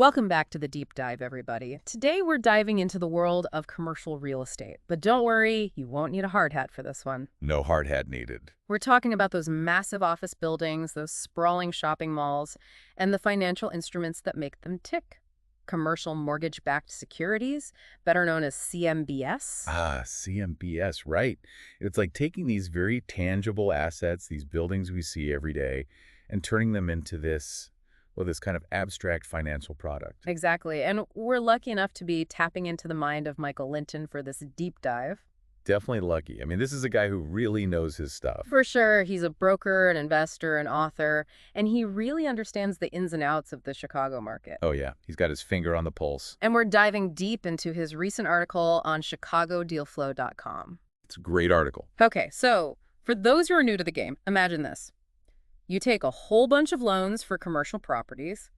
Welcome back to the deep dive, everybody. Today we're diving into the world of commercial real estate. But don't worry, you won't need a hard hat for this one. No hard hat needed. We're talking about those massive office buildings, those sprawling shopping malls, and the financial instruments that make them tick. Commercial Mortgage-Backed Securities, better known as CMBS. CMBS, right. It's like taking these very tangible assets, these buildings we see every day, and turning them into this kind of abstract financial product. Exactly. And we're lucky enough to be tapping into the mind of Michael Linton for this deep dive. Definitely lucky. I mean, this is a guy who really knows his stuff. For sure, he's a broker, an investor, an author, and he really understands the ins and outs of the Chicago market. Oh, yeah. He's got his finger on the pulse. And we're diving deep into his recent article on ChicagoDealFlow.com. It's a great article. Okay, so for those who are new to the game, imagine this. You take a whole bunch of loans for commercial properties,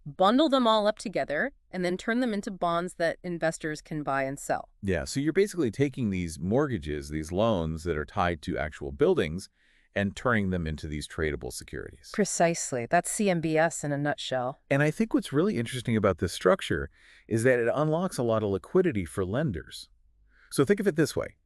bundle them all up together, and then turn them into bonds that investors can buy and sell. Yeah, so you're basically taking these mortgages, these loans that are tied to actual buildings, and turning them into these tradable securities. Precisely. That's CMBS in a nutshell. And I think what's really interesting about this structure is that it unlocks a lot of liquidity for lenders. So think of it this way.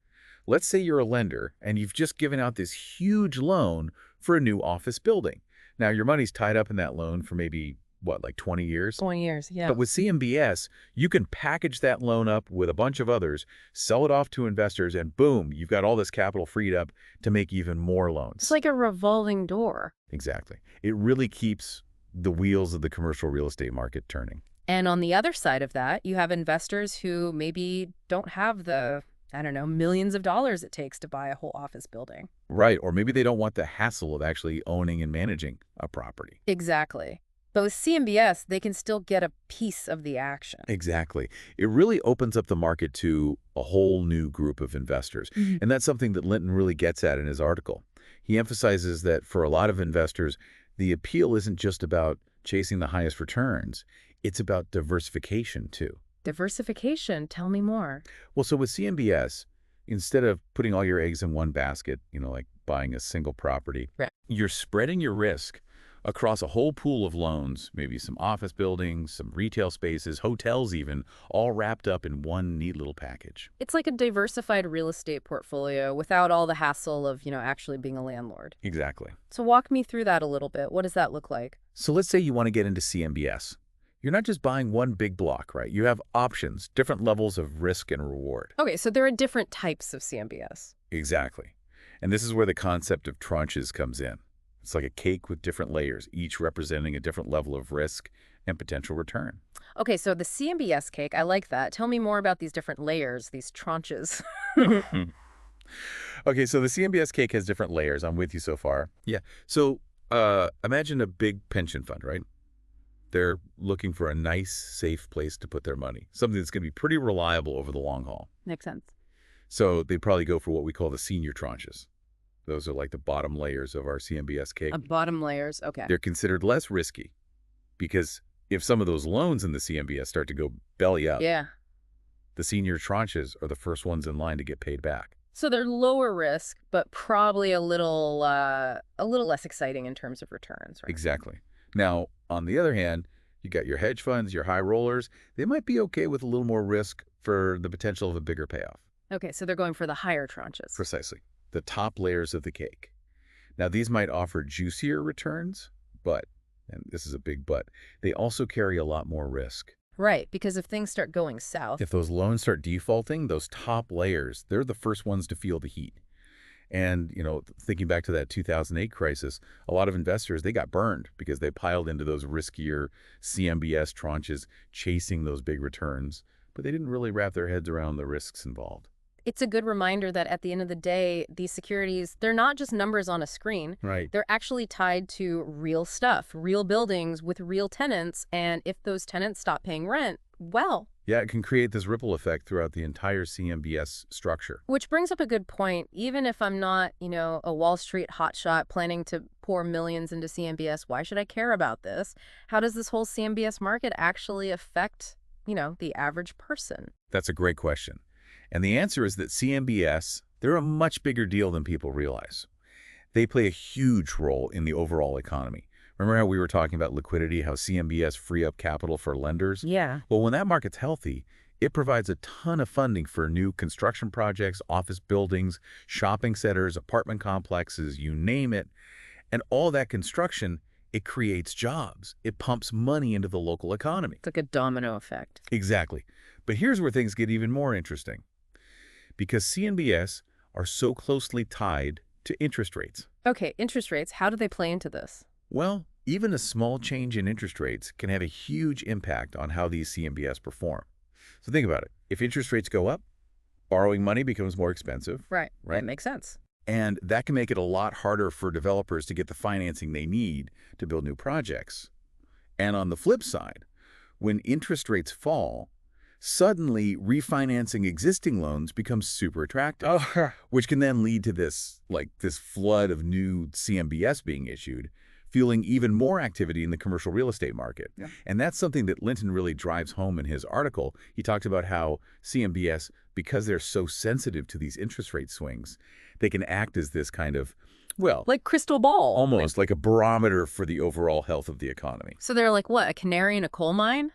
Let's say you're a lender and you've just given out this huge loan for a new office building. Now, your money's tied up in that loan for maybe, like 20 years? 20 years, yeah. But with CMBS, you can package that loan up with a bunch of others, sell it off to investors, and boom, you've got all this capital freed up to make even more loans. It's like a revolving door. Exactly. It really keeps the wheels of the commercial real estate market turning. And on the other side of that, you have investors who maybe don't have the millions of dollars it takes to buy a whole office building. Right, or maybe they don't want the hassle of actually owning and managing a property. Exactly. But with CMBS, they can still get a piece of the action. Exactly. It really opens up the market to a whole new group of investors. And that's something that Linton really gets at in his article. He emphasizes that for a lot of investors, the appeal isn't just about chasing the highest returns. It's about diversification, too. Diversification? Tell me more. Well, so with CMBS, instead of putting all your eggs in one basket, like buying a single property, Right. You're spreading your risk across a whole pool of loans, maybe some office buildings, some retail spaces, hotels even, all wrapped up in one neat little package. It's like a diversified real estate portfolio without all the hassle of, actually being a landlord. Exactly. So walk me through that a little bit. What does that look like? So let's say you want to get into CMBS. You're not just buying one big block, right? You have options, different levels of risk and reward. Okay, so there are different types of CMBS. Exactly. And this is where the concept of tranches comes in. It's like a cake with different layers, each representing a different level of risk and potential return. Okay, so the CMBS cake, I like that. Tell me more about these different layers, these tranches. Okay, so the CMBS cake has different layers. I'm with you so far. Yeah. So imagine a big pension fund, right? They're looking for a nice, safe place to put their money, something that's going to be pretty reliable over the long haul. Makes sense. So they'd probably go for what we call the senior tranches. Those are like the bottom layers of our CMBS cake. Bottom layers, okay. They're considered less risky because if some of those loans in the CMBS start to go belly up, Yeah. the senior tranches are the first ones in line to get paid back. So they're lower risk, but probably a little less exciting in terms of returns, right? Exactly. Now, on the other hand, you got your hedge funds, your high rollers. They might be okay with a little more risk for the potential of a bigger payoff. Okay, so they're going for the higher tranches. Precisely. The top layers of the cake. Now, these might offer juicier returns, but, and this is a big but, they also carry a lot more risk. Right, because if things start going south. If those loans start defaulting, those top layers, they're the first ones to feel the heat. And, thinking back to that 2008 crisis, a lot of investors, they got burned because they piled into those riskier CMBS tranches, chasing those big returns, but they didn't really wrap their heads around the risks involved. It's a good reminder that at the end of the day, these securities, they're not just numbers on a screen. Right. They're actually tied to real stuff, real buildings with real tenants. And if those tenants stop paying rent, well. Yeah, it can create this ripple effect throughout the entire CMBS structure. Which brings up a good point. Even if I'm not, a Wall Street hotshot planning to pour millions into CMBS, why should I care about this? How does this whole CMBS market actually affect, the average person? That's a great question. And the answer is that CMBS, they're a much bigger deal than people realize. They play a huge role in the overall economy, Remember how we were talking about liquidity, how CMBS free up capital for lenders? Yeah. Well, when that market's healthy, it provides a ton of funding for new construction projects, office buildings, shopping centers, apartment complexes, you name it. And all that construction, it creates jobs. It pumps money into the local economy. It's like a domino effect. Exactly. But here's where things get even more interesting. Because CMBS are so closely tied to interest rates. Okay, interest rates, how do they play into this? Well, even a small change in interest rates can have a huge impact on how these CMBS perform. So think about it. If interest rates go up, borrowing money becomes more expensive. Right. Right. That makes sense. And that can make it a lot harder for developers to get the financing they need to build new projects. And on the flip side, when interest rates fall, suddenly refinancing existing loans becomes super attractive, Oh, which can then lead to this flood of new CMBS being issued, fueling even more activity in the commercial real estate market. Yeah. And that's something that Linton really drives home in his article. He talks about how CMBS, because they're so sensitive to these interest rate swings, they can act as this kind of, well, like crystal ball. almost like a barometer for the overall health of the economy. So they're like, what, a canary in a coal mine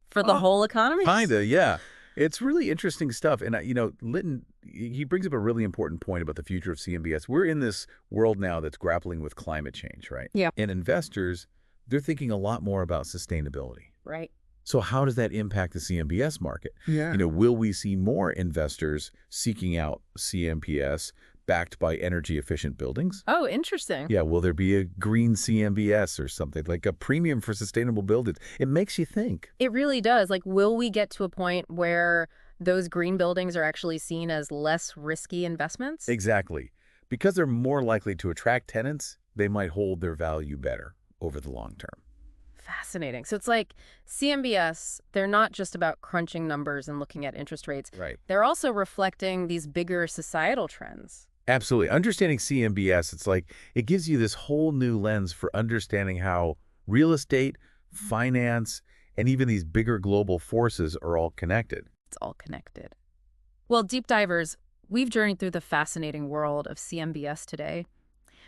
for the whole economy? Kinda, yeah. It's really interesting stuff. And, Linton, he brings up a really important point about the future of CMBS. We're in this world now that's grappling with climate change, right? Yeah. And investors, they're thinking a lot more about sustainability. Right. So how does that impact the CMBS market? Yeah. Will we see more investors seeking out CMBS backed by energy-efficient buildings? Oh, interesting. Yeah, will there be a green CMBS or something, like a premium for sustainable buildings? It makes you think. It really does. Like, will we get to a point where those green buildings are actually seen as less risky investments? Exactly. Because they're more likely to attract tenants, they might hold their value better over the long term. Fascinating. So it's like CMBS, they're not just about crunching numbers and looking at interest rates. Right. They're also reflecting these bigger societal trends. Absolutely. Understanding CMBS, it's like it gives you this whole new lens for understanding how real estate, finance, and even these bigger global forces are all connected. It's all connected. Well, deep divers, we've journeyed through the fascinating world of CMBS today.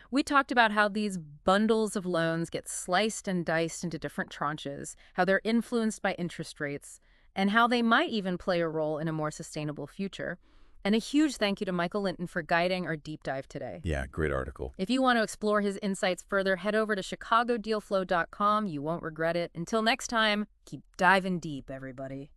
We talked about how these bundles of loans get sliced and diced into different tranches, how they're influenced by interest rates, and how they might even play a role in a more sustainable future. And a huge thank you to Michael Linton for guiding our deep dive today. Yeah, great article. If you want to explore his insights further, head over to chicagodealflow.com. You won't regret it. Until next time, keep diving deep, everybody.